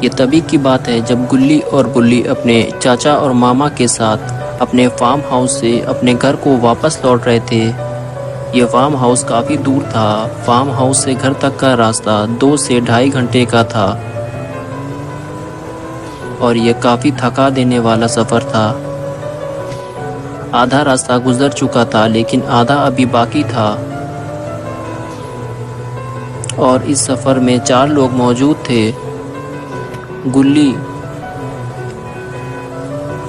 ये तभी की बात है जब गुल्ली और बुल्ली अपने चाचा और मामा के साथ अपने फार्म हाउस से अपने घर को वापस लौट रहे थे। ये फार्म हाउस काफ़ी दूर था। फार्म हाउस से घर तक का रास्ता 2 से ढाई घंटे का था और ये काफ़ी थका देने वाला सफ़र था। आधा रास्ता गुजर चुका था लेकिन आधा अभी बाकी था और इस सफ़र में 4 लोग मौजूद थे। गुल्ली,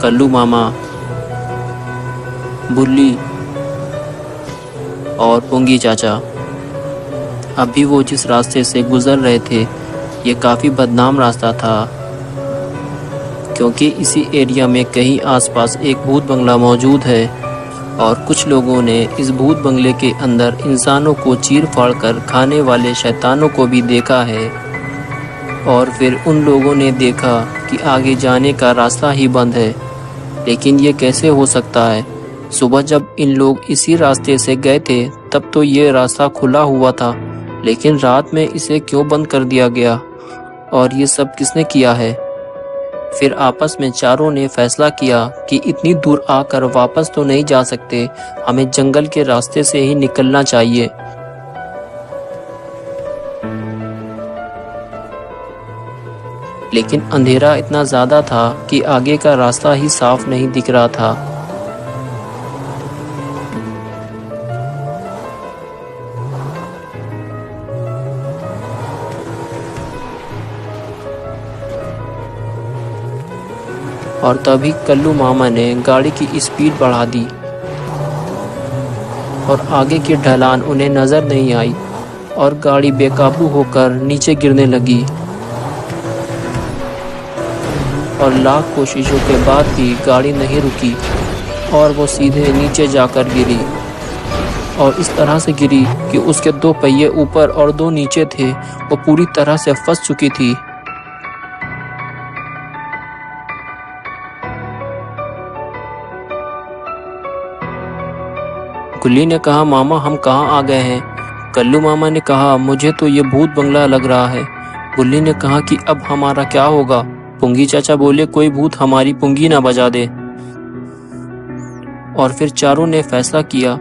कल्लू मामा, बुल्ली और पुंगी चाचा। अभी वो जिस रास्ते से गुजर रहे थे ये काफ़ी बदनाम रास्ता था क्योंकि इसी एरिया में कहीं आसपास एक भूत बंगला मौजूद है और कुछ लोगों ने इस भूत बंगले के अंदर इंसानों को चीर फाड़ कर खाने वाले शैतानों को भी देखा है। और फिर उन लोगों ने देखा कि आगे जाने का रास्ता ही बंद है। लेकिन ये कैसे हो सकता है? सुबह जब इन लोग इसी रास्ते से गए थे तब तो ये रास्ता खुला हुआ था, लेकिन रात में इसे क्यों बंद कर दिया गया और ये सब किसने किया है? फिर आपस में चारों ने फैसला किया कि इतनी दूर आकर वापस तो नहीं जा सकते, हमें जंगल के रास्ते से ही निकलना चाहिए। लेकिन अंधेरा इतना ज़्यादा था कि आगे का रास्ता ही साफ नहीं दिख रहा था। और तभी कल्लू मामा ने गाड़ी की स्पीड बढ़ा दी और आगे की ढलान उन्हें नज़र नहीं आई और गाड़ी बेकाबू होकर नीचे गिरने लगी। और लाख कोशिशों के बाद भी गाड़ी नहीं रुकी और वो सीधे नीचे जाकर गिरी और इस तरह से गिरी कि उसके 2 पहिए ऊपर और 2 नीचे थे। वो पूरी तरह से फंस चुकी थी। गुल्ली ने कहा, मामा हम कहाँ आ गए हैं? कल्लू मामा ने कहा, मुझे तो ये भूत बंगला लग रहा है। गुल्ली ने कहा कि अब हमारा क्या होगा? पुंगी चाचा बोले, कोई भूत हमारी पुंगी ना बजा दे। और फिर चारों ने फैसला किया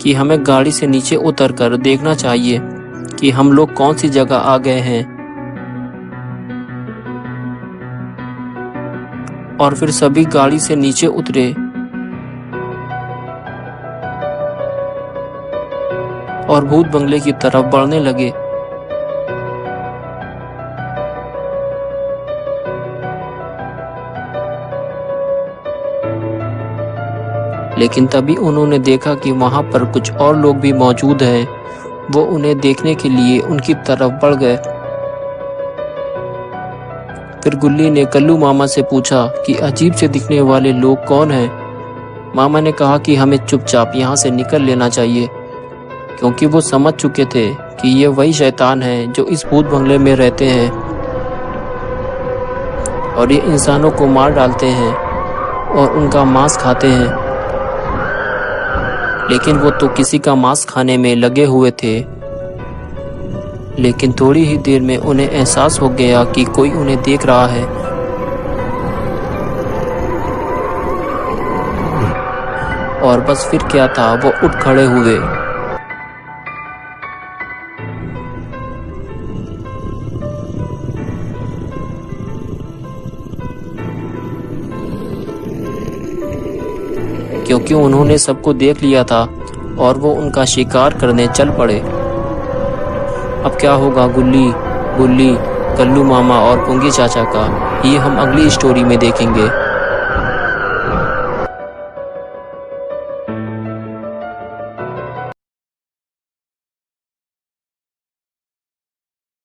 कि हमें गाड़ी से नीचे उतरकर देखना चाहिए कि हम लोग कौन सी जगह आ गए हैं। और फिर सभी गाड़ी से नीचे उतरे और भूत बंगले की तरफ बढ़ने लगे। लेकिन तभी उन्होंने देखा कि वहां पर कुछ और लोग भी मौजूद हैं। वो उन्हें देखने के लिए उनकी तरफ बढ़ गए। फिर गुल्ली ने कल्लू मामा से पूछा कि अजीब से दिखने वाले लोग कौन हैं? मामा ने कहा कि हमें चुपचाप यहाँ से निकल लेना चाहिए क्योंकि वो समझ चुके थे कि ये वही शैतान हैं जो इस भूत बंगले में रहते हैं और ये इंसानों को मार डालते हैं और उनका मांस खाते हैं। लेकिन वो तो किसी का मांस खाने में लगे हुए थे। लेकिन थोड़ी ही देर में उन्हें एहसास हो गया कि कोई उन्हें देख रहा है और बस फिर क्या था, वो उठ खड़े हुए। क्योंकि उन्होंने सबको देख लिया था और वो उनका शिकार करने चल पड़े। अब क्या होगा गुल्ली, बुल्ली, कल्लू मामा और पुंगी चाचा का, ये हम अगली स्टोरी में देखेंगे।